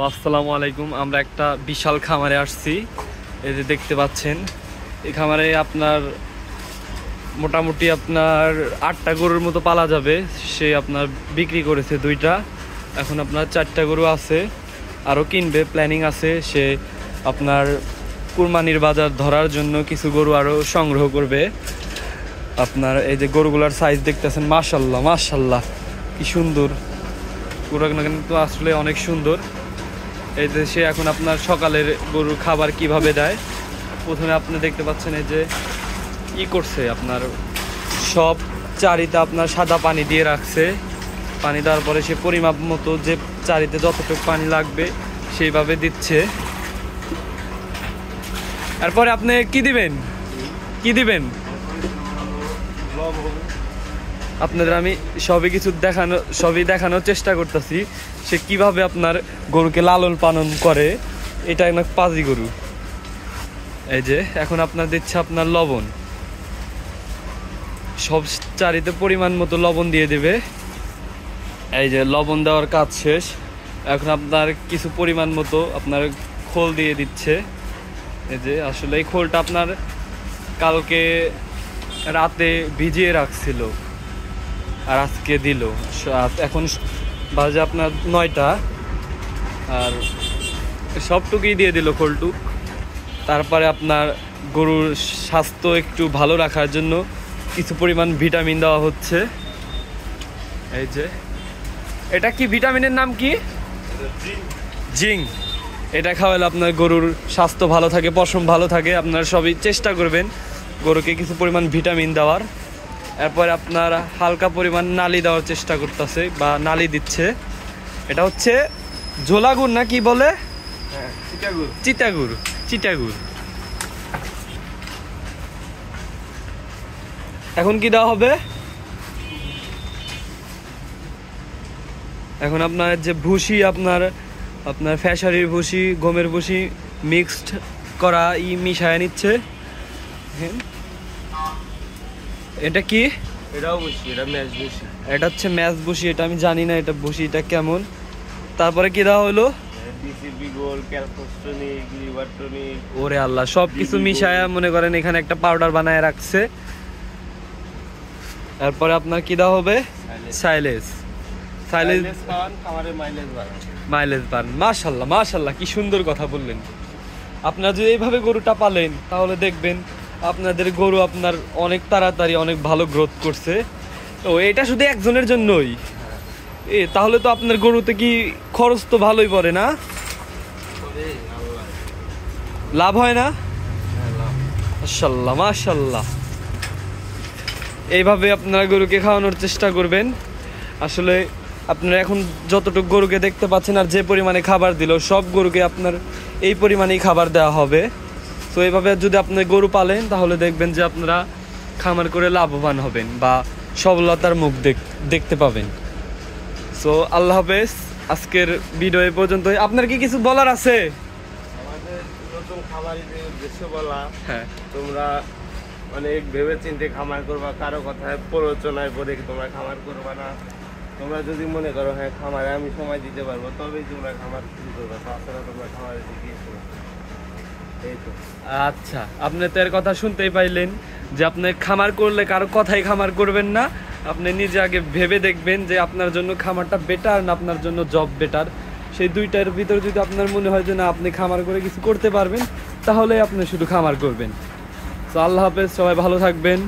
আসসালামু আলাইকুম। আমরা একটা বিশাল খামারে আসছি। এই যে দেখতে পাচ্ছেন, এই খামারে আপনার মোটামুটি আপনার 8টা গরুর মতো পালা যাবে। সে আপনার বিক্রি করেছে 2টা, এখন আপনার 4টা গরু আছে, আরও কিনবে, প্ল্যানিং আছে। সে আপনার কুরবানির বাজার ধরার জন্য কিছু গরু আরও সংগ্রহ করবে। আপনার এই যে গরুগুলার সাইজ দেখতেছেন, মাশাল্লাহ মাশাল্লাহ কি সুন্দর, পুরো কিন্তু আসলে অনেক সুন্দর। এই যে সে এখন আপনার সকালের গরুর খাবার কিভাবে দেয়, প্রথমে আপনি দেখতে পাচ্ছেন এই যে করছে আপনার সব চারিতে আপনার সাদা পানি দিয়ে রাখছে। পানি দেওয়ার পরে সে পরিমাপ মতো যে চারিতে যতটুকু পানি লাগবে সেইভাবে দিচ্ছে। এরপরে আপনি কি দিবেন আপনাদের আমি সবই দেখানোর চেষ্টা করতেছি সে কিভাবে আপনার গরুকে লালন পালন করে। এটা একটা পাজি গরু। এই যে এখন আপনার দিচ্ছে আপনার লবণ, সব চারিতে পরিমাণ মতো লবণ দিয়ে দেবে। এই যে লবণ দেওয়ার কাজ শেষ, এখন আপনার কিছু পরিমাণ মতো আপনার খোল দিয়ে দিচ্ছে। এই যে আসলে এই খোলটা আপনার কালকে রাতে ভিজিয়ে রাখছিল আর আজকে দিল। এখন বাজে আপনার 9টা, আর সবটুকুই দিয়ে দিল খোলটুক। তারপরে আপনার গরুর স্বাস্থ্য একটু ভালো রাখার জন্য কিছু পরিমাণ ভিটামিন দেওয়া হচ্ছে। এই যে এটা কি ভিটামিনের নাম কি? জিঙ্ক। এটা খাওয়ালে আপনার গরুর স্বাস্থ্য ভালো থাকে, পশম ভালো থাকে। আপনারা সবই চেষ্টা করবেন গরুকে কিছু পরিমাণ ভিটামিন দেওয়ার। এরপরে আপনার হালকা পরিমাণ নালি দেওয়ার চেষ্টা করতেছে বা নালি দিচ্ছে। এটা হচ্ছে ঝোলাগুড় না কি বলে? চিটাগুড়। এখন কি দেওয়া হবে? এখন আপনার যে ভুসি, আপনার ফ্যাশারির ভুসি, গমের ভুসি মিক্সড করা মিশায় নিচ্ছে। এটা কি? এটা হচ্ছে ম্যাচ ভুসি। এটা আমি জানি না এটা ভুসিটা কেমন। তারপরে কি দেওয়া হলো? ওরে আল্লাহ, সবকিছু মিশায় মনে করেন এখানে একটা পাউডার বানায় রাখছে। তারপরে আপনার কি দেওয়া হবে? সাইলেজ মাইলেজ বাড়ান। মাশাল্লাহ কি সুন্দর কথা বললেন। আপনারা যদি এইভাবে গরুটা পালেন তাহলে দেখবেন আপনাদের গরু আপনার অনেক তাড়াতাড়ি অনেক ভালো গ্রোথ করছে। তো এটা শুধু একজনের জন্যই? তাহলে তো আপনার গরুতে কি খরচ তো ভালোই পড়ে না? লাভ হয় না? মাশাল্লাহ। এইভাবে আপনারা গরুকে খাওয়ানোর চেষ্টা করবেন। আসলে আপনারা এখন যতটুকু গরুকে দেখতে পাচ্ছেন আর যে পরিমাণে খাবার দিল, সব গরুকে আপনার এই পরিমাণেই খাবার দেওয়া হবে। তো এইভাবে যদি আপনি গরু পালেন তাহলে দেখবেন যে আপনারা খামার করে লাভবান হবেন বা সফলতার মুখ দেখতে পাবেন। সো আল্লাহ হাফেজ। আজকের ভিডিও এই পর্যন্তই। আপনার কি কিছু বলার আছে? আমাদের নতুন খামারিদের উদ্দেশ্যে বলা, হ্যাঁ, তোমরা অনেক ভেবে চিন্তে খামার করবা, কারো কথায় প্ররোচনায় পড়ে তোমরা খামার করবা না। তোমরা যদি মনে করো হ্যাঁ খামারে আমি সময় দিতে পারবো, তবেই তোমরা খামার শুরু করবা, তাছাড়া তোমরা খামারে শিখিয়েছো। এই তো। আচ্ছা, আপনি তো এর কথা শুনতেই পাইলেন যে আপনি খামার করলে কারো কথাই খামার করবেন না। আপনি নিজে আগে ভেবে দেখবেন যে আপনার জন্য খামারটা বেটার না আপনার জন্য জব বেটার। সেই দুইটার ভিতরে যদি আপনার মনে হয় যে না আপনি খামার করে কিছু করতে পারবেন, তাহলে আপনি শুধু খামার করবেন। তো আল্লাহ হাফেজ, সবাই ভালো থাকবেন।